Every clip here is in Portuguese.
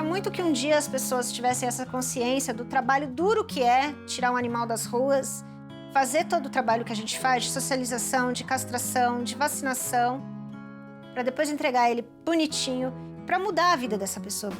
muito que um dia as pessoas tivessem essa consciência do trabalho duro que é tirar um animal das ruas, fazer todo o trabalho que a gente faz de socialização, de castração, de vacinação, para depois entregar ele bonitinho, para mudar a vida dessa pessoa.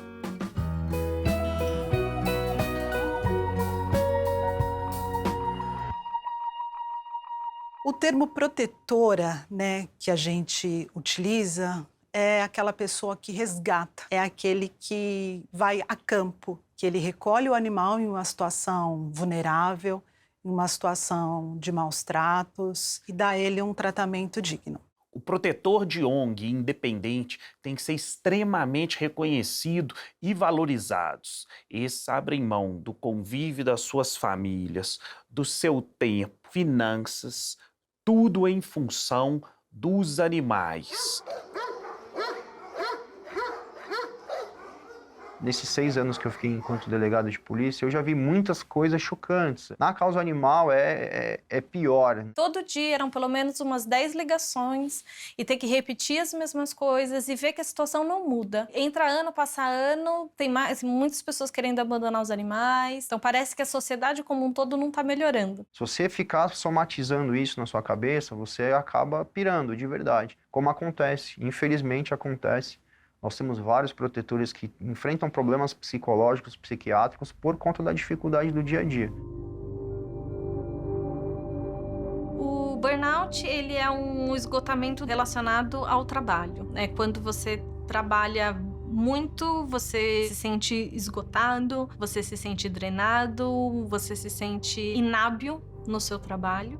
O termo protetora, né, que a gente utiliza, é aquela pessoa que resgata, é aquele que vai a campo, que ele recolhe o animal em uma situação vulnerável, em uma situação de maus tratos e dá a ele um tratamento digno. O protetor de ONG independente tem que ser extremamente reconhecido e valorizados. Esses abrem mão do convívio das suas famílias, do seu tempo, finanças, tudo em função dos animais. Nesses 6 anos que eu fiquei enquanto delegado de polícia, eu já vi muitas coisas chocantes. Na causa animal é pior. Todo dia eram pelo menos umas 10 ligações e ter que repetir as mesmas coisas e ver que a situação não muda. Entra ano, passa ano, tem muitas pessoas querendo abandonar os animais. Então parece que a sociedade como um todo não está melhorando. Se você ficar somatizando isso na sua cabeça, você acaba pirando de verdade. Como acontece, infelizmente acontece. Nós temos vários protetores que enfrentam problemas psicológicos, psiquiátricos, por conta da dificuldade do dia a dia. O burnout, ele é um esgotamento relacionado ao trabalho. Quando você trabalha muito, você se sente esgotado, você se sente drenado, você se sente inábil no seu trabalho.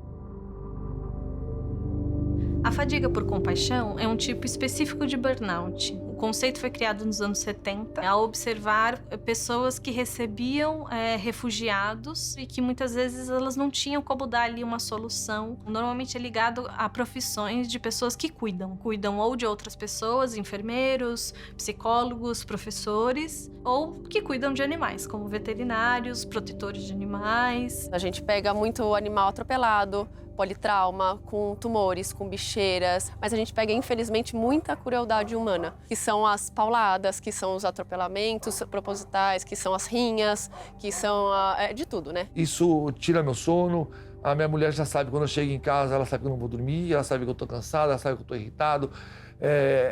A fadiga por compaixão é um tipo específico de burnout. O conceito foi criado nos anos 70 ao observar pessoas que recebiam refugiados e que muitas vezes elas não tinham como dar ali uma solução. Normalmente é ligado a profissões de pessoas que cuidam ou de outras pessoas, enfermeiros, psicólogos, professores, ou que cuidam de animais, como veterinários, protetores de animais. A gente pega muito animal atropelado, politrauma, com tumores, com bicheiras, mas a gente pega, infelizmente, muita crueldade humana, que são as pauladas, que são os atropelamentos propositais, que são as rinhas, que são de tudo, né? Isso tira meu sono, a minha mulher já sabe quando eu chego em casa, ela sabe que eu não vou dormir, ela sabe que eu estou cansado, ela sabe que eu estou irritado,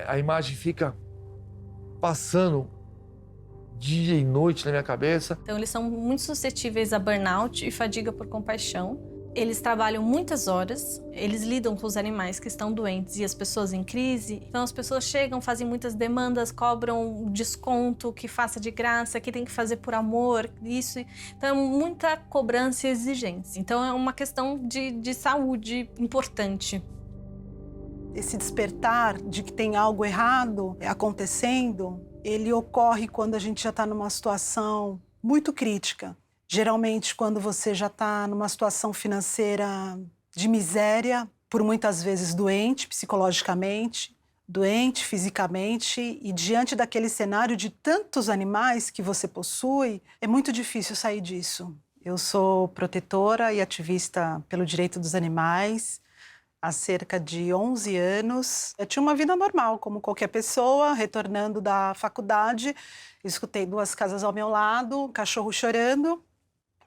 a imagem fica passando dia e noite na minha cabeça. Então eles são muito suscetíveis a burnout e fadiga por compaixão. Eles trabalham muitas horas, eles lidam com os animais que estão doentes e as pessoas em crise. Então as pessoas chegam, fazem muitas demandas, cobram desconto, que faça de graça, que tem que fazer por amor, isso. Então é muita cobrança e exigência. Então é uma questão de saúde importante. Esse despertar de que tem algo errado acontecendo, ele ocorre quando a gente já está numa situação muito crítica. Geralmente, quando você já está numa situação financeira de miséria, por muitas vezes doente psicologicamente, doente fisicamente, e diante daquele cenário de tantos animais que você possui, é muito difícil sair disso. Eu sou protetora e ativista pelo direito dos animais há cerca de 11 anos. Eu tinha uma vida normal, como qualquer pessoa, retornando da faculdade, escutei 2 casas ao meu lado, um cachorro chorando,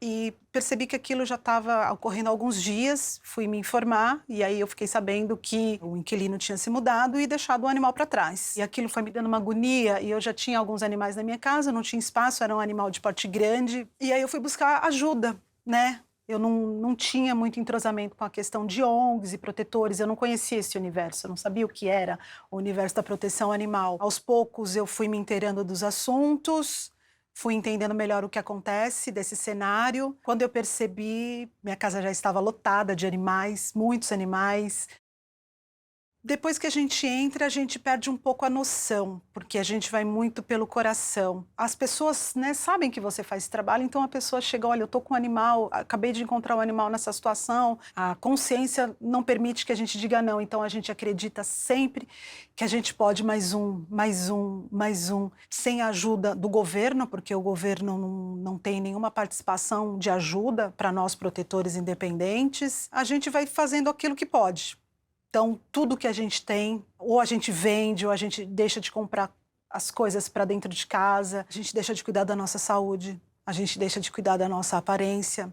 e percebi que aquilo já estava ocorrendo há alguns dias, fui me informar e aí eu fiquei sabendo que o inquilino tinha se mudado e deixado o animal para trás. E aquilo foi me dando uma agonia e eu já tinha alguns animais na minha casa, não tinha espaço, era um animal de porte grande. E aí eu fui buscar ajuda, né? Eu não tinha muito entrosamento com a questão de ONGs e protetores, eu não conhecia esse universo, eu não sabia o que era o universo da proteção animal. Aos poucos eu fui me inteirando dos assuntos, fui entendendo melhor o que acontece desse cenário. Quando eu percebi, minha casa já estava lotada de animais, muitos animais. Depois que a gente entra, a gente perde um pouco a noção, porque a gente vai muito pelo coração. As pessoas, né, sabem que você faz esse trabalho, então a pessoa chega, olha, eu tô com um animal, acabei de encontrar um animal nessa situação. A consciência não permite que a gente diga não, então a gente acredita sempre que a gente pode mais um, sem a ajuda do governo, porque o governo não tem nenhuma participação de ajuda para nós protetores independentes. A gente vai fazendo aquilo que pode. Então, tudo que a gente tem, ou a gente vende, ou a gente deixa de comprar as coisas para dentro de casa, a gente deixa de cuidar da nossa saúde, a gente deixa de cuidar da nossa aparência,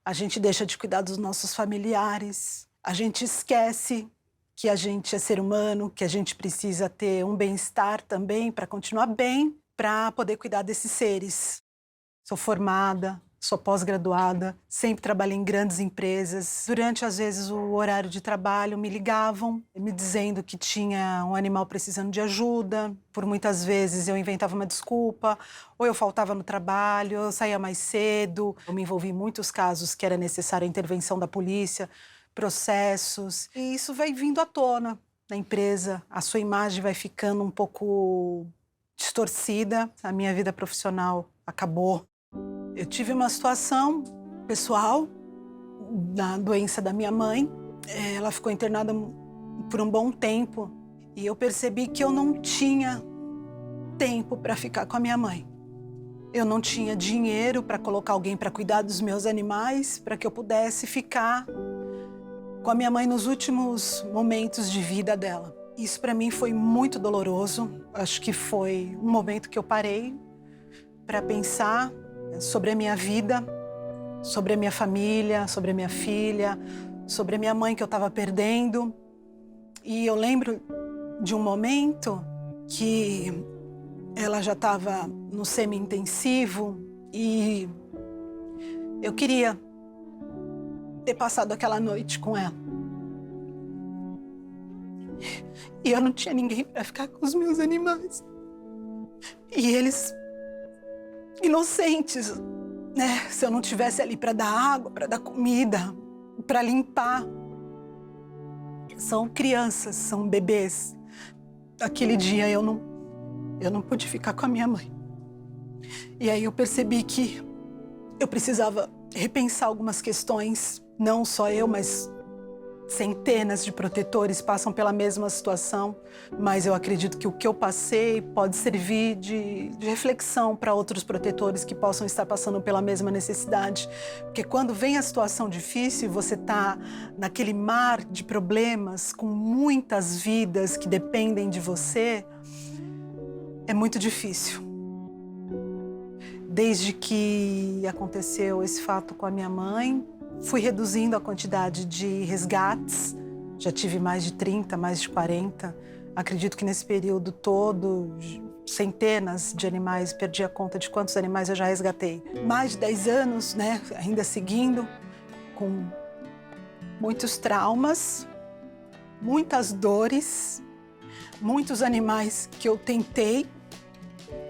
a gente deixa de cuidar dos nossos familiares, a gente esquece que a gente é ser humano, que a gente precisa ter um bem-estar também para continuar bem, para poder cuidar desses seres. Sou formada, sou pós-graduada, sempre trabalhei em grandes empresas. Durante, às vezes, o horário de trabalho, me ligavam, me dizendo que tinha um animal precisando de ajuda. Por muitas vezes eu inventava uma desculpa, ou eu faltava no trabalho, eu saía mais cedo. Eu me envolvi em muitos casos que era necessária a intervenção da polícia, processos. E isso vai vindo à tona na empresa. A sua imagem vai ficando um pouco distorcida. A minha vida profissional acabou. Eu tive uma situação pessoal da doença da minha mãe. Ela ficou internada por um bom tempo e eu percebi que eu não tinha tempo para ficar com a minha mãe. Eu não tinha dinheiro para colocar alguém para cuidar dos meus animais, para que eu pudesse ficar com a minha mãe nos últimos momentos de vida dela. Isso para mim foi muito doloroso. Acho que foi um momento que eu parei para pensar sobre a minha vida, sobre a minha família, sobre a minha filha, sobre a minha mãe que eu estava perdendo. E eu lembro de um momento que ela já estava no semi-intensivo e eu queria ter passado aquela noite com ela. E eu não tinha ninguém para ficar com os meus animais. E eles inocentes, né? Se eu não tivesse ali para dar água, para dar comida, para limpar. São crianças, são bebês. Aquele dia eu não pude ficar com a minha mãe. E aí eu percebi que eu precisava repensar algumas questões. Não só eu, mas centenas de protetores passam pela mesma situação, mas eu acredito que o que eu passei pode servir de reflexão para outros protetores que possam estar passando pela mesma necessidade. Porque quando vem a situação difícil, você está naquele mar de problemas, com muitas vidas que dependem de você, é muito difícil. Desde que aconteceu esse fato com a minha mãe, fui reduzindo a quantidade de resgates, já tive mais de 30, mais de 40. Acredito que nesse período todo, centenas de animais, perdi a conta de quantos animais eu já resgatei. Mais de 10 anos, né, ainda seguindo, com muitos traumas, muitas dores, muitos animais que eu tentei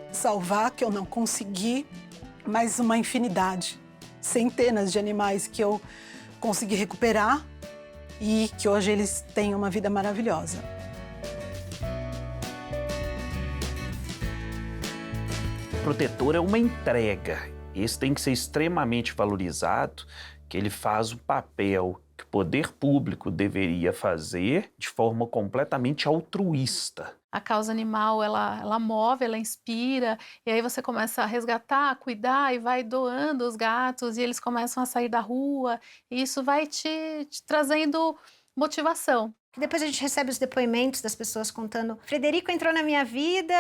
salvar, que eu não consegui, mas uma infinidade. Centenas de animais que eu consegui recuperar e que hoje eles têm uma vida maravilhosa. Protetor é uma entrega. Esse tem que ser extremamente valorizado, que ele faz o papel que o poder público deveria fazer de forma completamente altruísta. A causa animal, ela move, ela inspira, e aí você começa a resgatar, cuidar e vai doando os gatos e eles começam a sair da rua e isso vai te trazendo motivação. Depois a gente recebe os depoimentos das pessoas contando: Frederico entrou na minha vida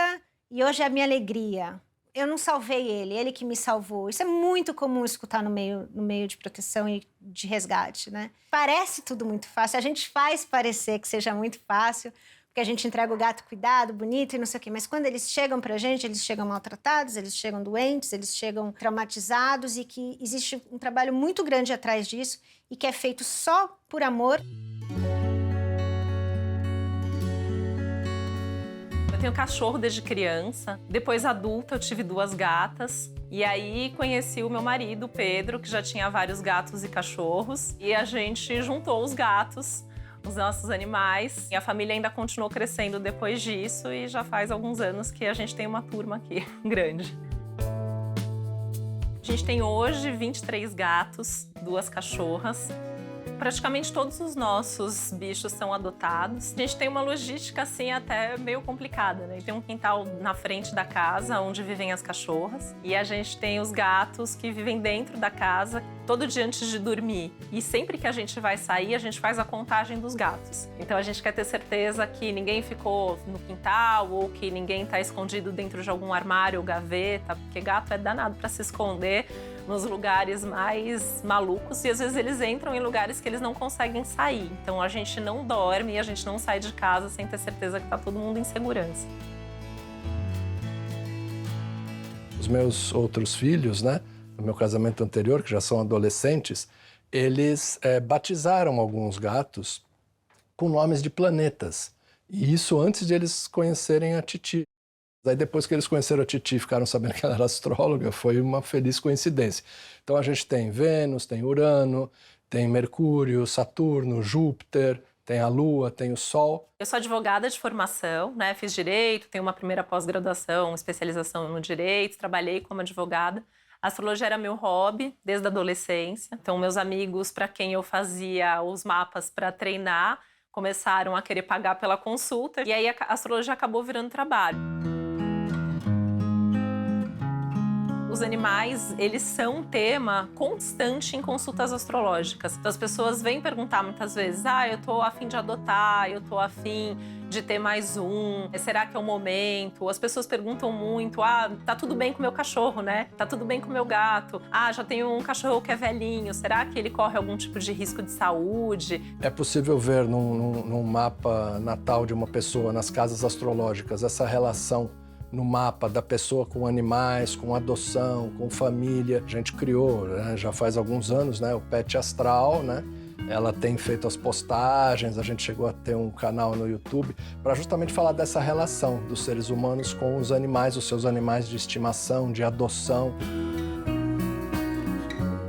e hoje é a minha alegria. Eu não salvei ele que me salvou. Isso é muito comum escutar no meio de proteção e de resgate, né? Parece tudo muito fácil, a gente faz parecer que seja muito fácil, porque a gente entrega o gato cuidado, bonito e não sei o quê. Mas quando eles chegam pra gente, eles chegam maltratados, eles chegam doentes, eles chegam traumatizados e que existe um trabalho muito grande atrás disso e que é feito só por amor. Eu tenho cachorro desde criança. Depois adulta eu tive 2 gatas. E aí conheci o meu marido, Pedro, que já tinha vários gatos e cachorros. E a gente juntou os gatos, os nossos animais. E a família ainda continuou crescendo depois disso e já faz alguns anos que a gente tem uma turma aqui grande. A gente tem hoje 23 gatos, 2 cachorras. Praticamente todos os nossos bichos são adotados. A gente tem uma logística assim até meio complicada, né? Tem um quintal na frente da casa onde vivem as cachorras e a gente tem os gatos que vivem dentro da casa. todo dia antes de dormir. E sempre que a gente vai sair, a gente faz a contagem dos gatos. Então a gente quer ter certeza que ninguém ficou no quintal ou que ninguém está escondido dentro de algum armário ou gaveta, porque gato é danado para se esconder nos lugares mais malucos e às vezes eles entram em lugares que eles não conseguem sair. Então a gente não dorme e a gente não sai de casa sem ter certeza que está todo mundo em segurança. Os meus outros filhos, né, no meu casamento anterior, que já são adolescentes, eles batizaram alguns gatos com nomes de planetas. E isso antes de eles conhecerem a Titi. Aí depois que eles conheceram a Titi e ficaram sabendo que ela era astróloga, foi uma feliz coincidência. Então a gente tem Vênus, tem Urano, tem Mercúrio, Saturno, Júpiter, tem a Lua, tem o Sol. Eu sou advogada de formação, né? Fiz direito, tenho uma primeira pós-graduação, especialização no direito, trabalhei como advogada. A astrologia era meu hobby desde a adolescência. Então meus amigos, para quem eu fazia os mapas para treinar, começaram a querer pagar pela consulta. E aí a astrologia acabou virando trabalho. Os animais, eles são um tema constante em consultas astrológicas. Então, as pessoas vêm perguntar muitas vezes, eu tô a fim de adotar, eu tô a fim de ter mais um, será que é o momento? As pessoas perguntam muito, tá tudo bem com o meu cachorro, né? Tá tudo bem com o meu gato? Já tenho um cachorro que é velhinho, será que ele corre algum tipo de risco de saúde? É possível ver num mapa natal de uma pessoa, nas casas astrológicas, essa relação no mapa da pessoa com animais, com adoção, com família. A gente criou, né, já faz alguns anos, né, o Pet Astral, né? Ela tem feito as postagens, a gente chegou a ter um canal no YouTube para justamente falar dessa relação dos seres humanos com os animais, os seus animais de estimação, de adoção.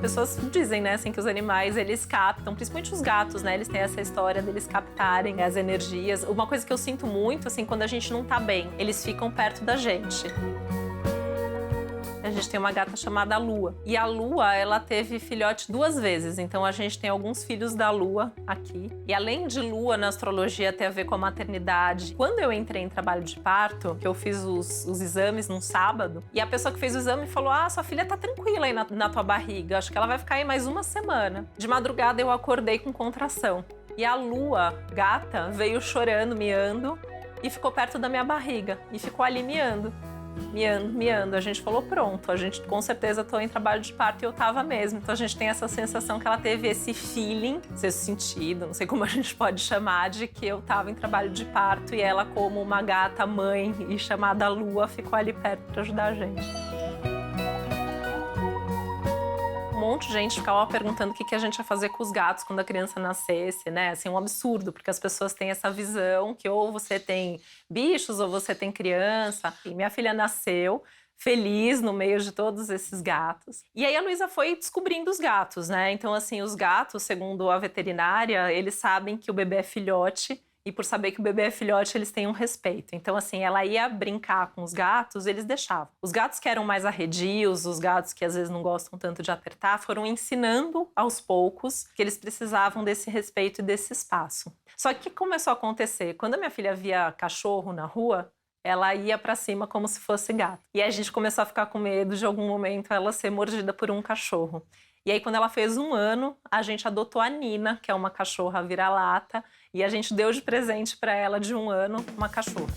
Pessoas dizem, né, assim, que os animais, eles captam, principalmente os gatos, né, eles têm essa história deles captarem as energias. Uma coisa que eu sinto muito, assim, quando a gente não tá bem, eles ficam perto da gente. A gente tem uma gata chamada Lua. E a Lua, ela teve filhote 2 vezes. Então, a gente tem alguns filhos da Lua aqui. E além de Lua, na astrologia, tem a ver com a maternidade. Quando eu entrei em trabalho de parto, que eu fiz os exames num sábado, e a pessoa que fez o exame falou, sua filha tá tranquila aí na tua barriga. Acho que ela vai ficar aí mais 1 semana. De madrugada, eu acordei com contração. E a Lua, gata, veio chorando, miando, e ficou perto da minha barriga. E ficou ali miando. Miando. A gente falou, pronto, a gente com certeza tô em trabalho de parto e eu tava mesmo. Então a gente tem essa sensação que ela teve esse feeling, esse sentido, não sei como a gente pode chamar, de que eu tava em trabalho de parto e ela, como uma gata mãe e chamada Lua, ficou ali perto para ajudar a gente. Um monte de gente ficava perguntando o que a gente ia fazer com os gatos quando a criança nascesse, né? Assim, um absurdo, porque as pessoas têm essa visão que ou você tem bichos ou você tem criança. E minha filha nasceu feliz no meio de todos esses gatos. E aí a Luísa foi descobrindo os gatos, né? Então, assim, os gatos, segundo a veterinária, eles sabem que o bebê é filhote. E por saber que o bebê é filhote, eles têm um respeito. Então, assim, ela ia brincar com os gatos, eles deixavam. Os gatos que eram mais arredios, os gatos que às vezes não gostam tanto de apertar, foram ensinando aos poucos que eles precisavam desse respeito e desse espaço. Só que o que começou a acontecer? Quando a minha filha via cachorro na rua, ela ia pra cima como se fosse gato. E a gente começou a ficar com medo de algum momento ela ser mordida por um cachorro. E aí, quando ela fez 1 ano, a gente adotou a Nina, que é uma cachorra vira-lata, e a gente deu de presente para ela de 1 ano uma cachorra.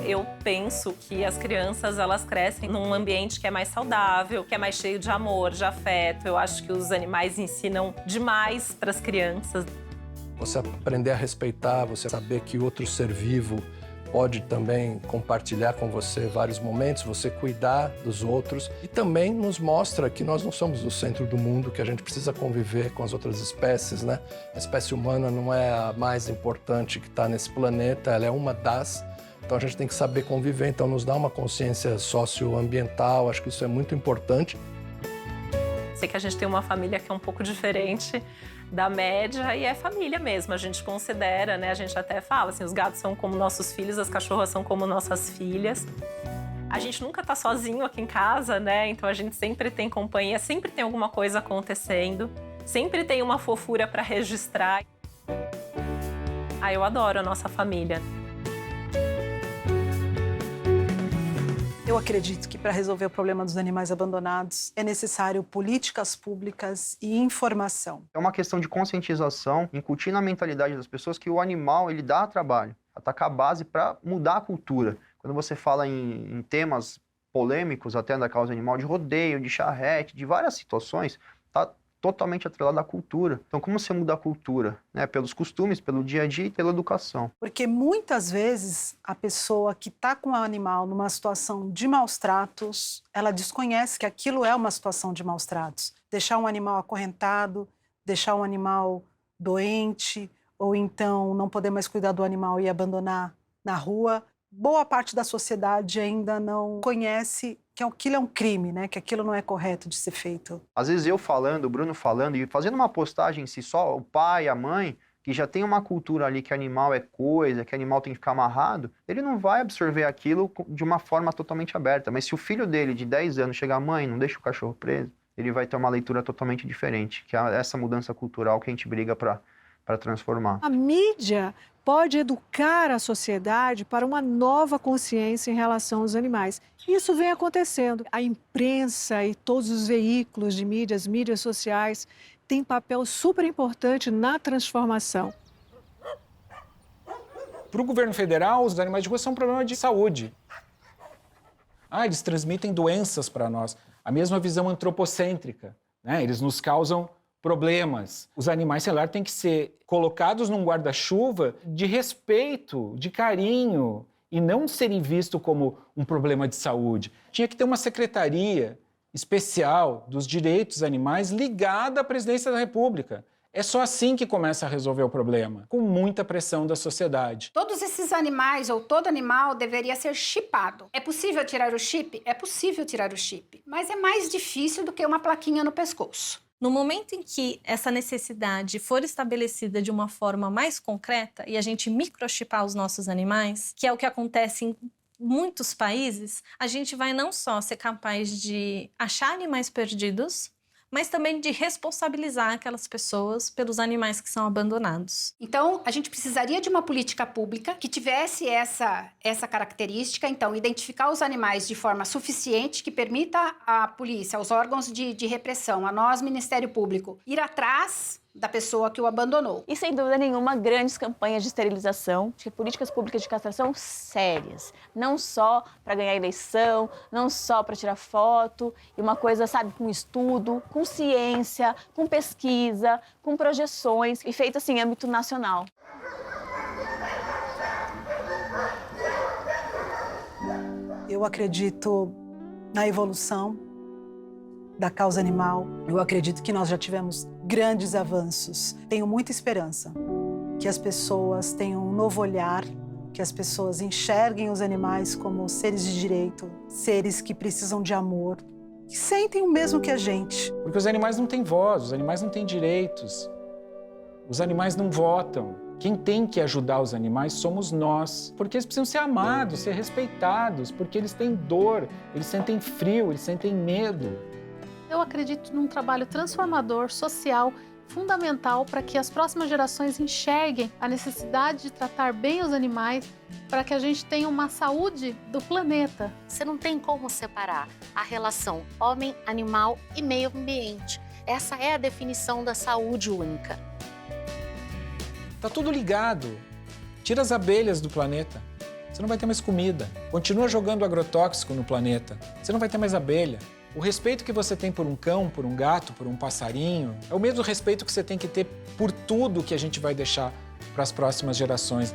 Eu penso que as crianças, elas crescem num ambiente que é mais saudável, que é mais cheio de amor, de afeto. Eu acho que os animais ensinam demais para as crianças. Você aprender a respeitar, você saber que outro ser vivo pode também compartilhar com você vários momentos, você cuidar dos outros e também nos mostra que nós não somos o centro do mundo, que a gente precisa conviver com as outras espécies, né? A espécie humana não é a mais importante que está nesse planeta, ela é uma das. Então a gente tem que saber conviver, então nos dá uma consciência socioambiental, acho que isso é muito importante. Sei que a gente tem uma família que é um pouco diferente da média e é família mesmo, a gente considera, né? A gente até fala assim, os gatos são como nossos filhos, as cachorras são como nossas filhas. A gente nunca tá sozinho aqui em casa, né? Então a gente sempre tem companhia, sempre tem alguma coisa acontecendo, sempre tem uma fofura para registrar. Eu adoro a nossa família. Eu acredito que para resolver o problema dos animais abandonados é necessário políticas públicas e informação. É uma questão de conscientização, incutir na mentalidade das pessoas que o animal, ele dá trabalho. Atacar a base para mudar a cultura. Quando você fala em temas polêmicos até da causa animal, de rodeio, de charrete, de várias situações, está totalmente atrelado à cultura. Então, como você muda a cultura? Né? Pelos costumes, pelo dia a dia e pela educação. Porque muitas vezes a pessoa que está com o animal numa situação de maus tratos, ela desconhece que aquilo é uma situação de maus tratos. Deixar um animal acorrentado, deixar um animal doente, ou então não poder mais cuidar do animal e abandonar na rua. Boa parte da sociedade ainda não conhece que aquilo é um crime, né? Que aquilo não é correto de ser feito. Às vezes eu falando, o Bruno falando e fazendo uma postagem em si só, o pai, a mãe, que já tem uma cultura ali que animal é coisa, que animal tem que ficar amarrado, ele não vai absorver aquilo de uma forma totalmente aberta. Mas se o filho dele de 10 anos chegar, mãe, não deixa o cachorro preso, ele vai ter uma leitura totalmente diferente, que é essa mudança cultural que a gente briga para transformar. A mídia pode educar a sociedade para uma nova consciência em relação aos animais. Isso vem acontecendo. A imprensa e todos os veículos de mídias, mídias sociais, têm papel super importante na transformação. Para o governo federal, os animais de rua são um problema de saúde. Eles transmitem doenças para nós. A mesma visão antropocêntrica, né? Eles nos causam problemas. Os animais sem lar têm que ser colocados num guarda-chuva de respeito, de carinho, e não serem vistos como um problema de saúde. Tinha que ter uma secretaria especial dos direitos animais ligada à presidência da República. É só assim que começa a resolver o problema, com muita pressão da sociedade. Todos esses animais, ou todo animal, deveria ser chipado. É possível tirar o chip? É possível tirar o chip, mas é mais difícil do que uma plaquinha no pescoço. No momento em que essa necessidade for estabelecida de uma forma mais concreta e a gente microchipar os nossos animais, que é o que acontece em muitos países, a gente vai não só ser capaz de achar animais perdidos, mas também de responsabilizar aquelas pessoas pelos animais que são abandonados. Então, a gente precisaria de uma política pública que tivesse essa característica, então, identificar os animais de forma suficiente, que permita à polícia, aos órgãos de repressão, a nós, Ministério Público, ir atrás da pessoa que o abandonou. E, sem dúvida nenhuma, grandes campanhas de esterilização, de políticas públicas de castração sérias. Não só para ganhar eleição, não só para tirar foto, e uma coisa, sabe, com estudo, com ciência, com pesquisa, com projeções, e feita, assim, em âmbito nacional. Eu acredito na evolução da causa animal. Eu acredito que nós já tivemos grandes avanços. Tenho muita esperança que as pessoas tenham um novo olhar, que as pessoas enxerguem os animais como seres de direito, seres que precisam de amor, que sentem o mesmo que a gente. Porque os animais não têm voz, os animais não têm direitos, os animais não votam. Quem tem que ajudar os animais somos nós, porque eles precisam ser amados, ser respeitados, porque eles têm dor, eles sentem frio, eles sentem medo. Eu acredito num trabalho transformador, social, fundamental para que as próximas gerações enxerguem a necessidade de tratar bem os animais para que a gente tenha uma saúde do planeta. Você não tem como separar a relação homem, animal e meio ambiente. Essa é a definição da saúde única. Tá tudo ligado. Tira as abelhas do planeta. Você não vai ter mais comida. Continua jogando agrotóxico no planeta. Você não vai ter mais abelha. O respeito que você tem por um cão, por um gato, por um passarinho, é o mesmo respeito que você tem que ter por tudo que a gente vai deixar para as próximas gerações.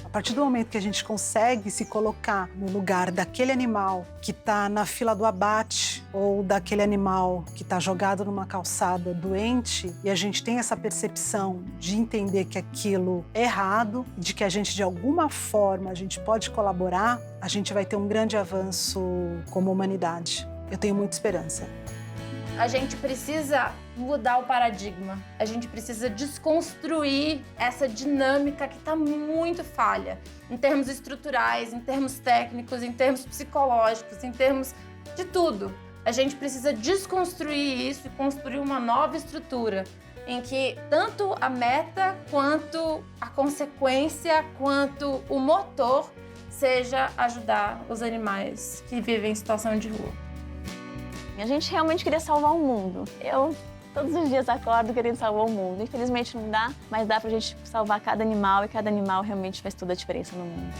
A partir do momento que a gente consegue se colocar no lugar daquele animal que está na fila do abate ou daquele animal que está jogado numa calçada doente, e a gente tem essa percepção de entender que aquilo é errado, de que a gente, de alguma forma, a gente pode colaborar, a gente vai ter um grande avanço como humanidade. Eu tenho muita esperança. A gente precisa mudar o paradigma. A gente precisa desconstruir essa dinâmica que está muito falha, em termos estruturais, em termos técnicos, em termos psicológicos, em termos de tudo. A gente precisa desconstruir isso e construir uma nova estrutura em que tanto a meta, quanto a consequência, quanto o motor seja ajudar os animais que vivem em situação de rua. A gente realmente queria salvar o mundo. Eu todos os dias acordo querendo salvar o mundo. Infelizmente não dá, mas dá pra gente salvar cada animal e cada animal realmente faz toda a diferença no mundo.